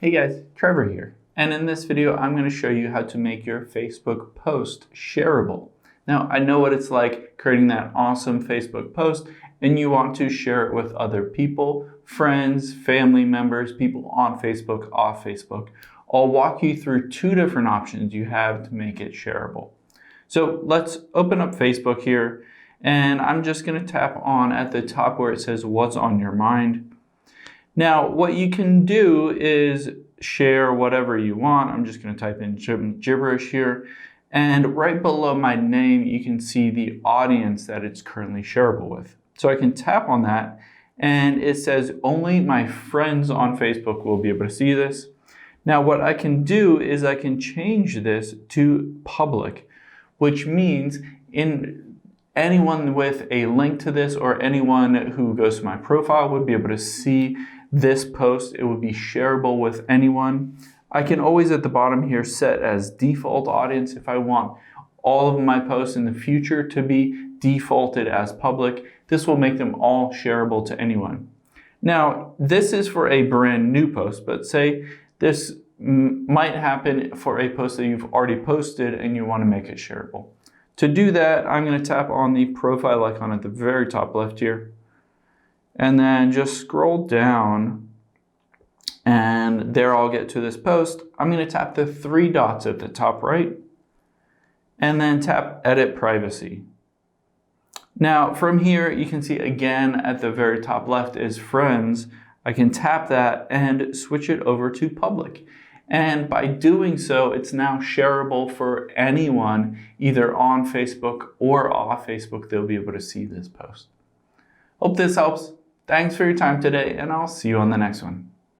Hey guys, Trevor here. And in this video, I'm going to show you how to make your Facebook post shareable. Now, I know what it's like creating that awesome Facebook post and you want to share it with other people, friends, family members, people on Facebook, off Facebook. I'll walk you through two different options you have to make it shareable. So let's open up Facebook here, and I'm just going to tap on at the top where it says what's on your mind. Now, what you can do is share whatever you want. I'm just going to type in gibberish here. And right below my name, you can see the audience that it's currently shareable with. So I can tap on that, and it says only my friends on Facebook will be able to see this. Now, what I can do is I can change this to public, which means anyone with a link to this or anyone who goes to my profile would be able to see this post. It would be shareable with anyone. I can always at the bottom here set as default audience if I want all of my posts in the future to be defaulted as public. This will make them all shareable to anyone. Now, this is for a brand new post, but say this might happen for a post that you've already posted and you want to make it shareable. To do that, I'm going to tap on the profile icon at the very top left here, and then just scroll down, and there I'll get to this post. I'm going to tap the three dots at the top right, and then tap Edit Privacy. Now, from here, you can see again at the very top left is Friends. I can tap that and switch it over to Public. And by doing so, it's now shareable for anyone, either on Facebook or off Facebook. They'll be able to see this post. Hope this helps. Thanks for your time today, and I'll see you on the next one.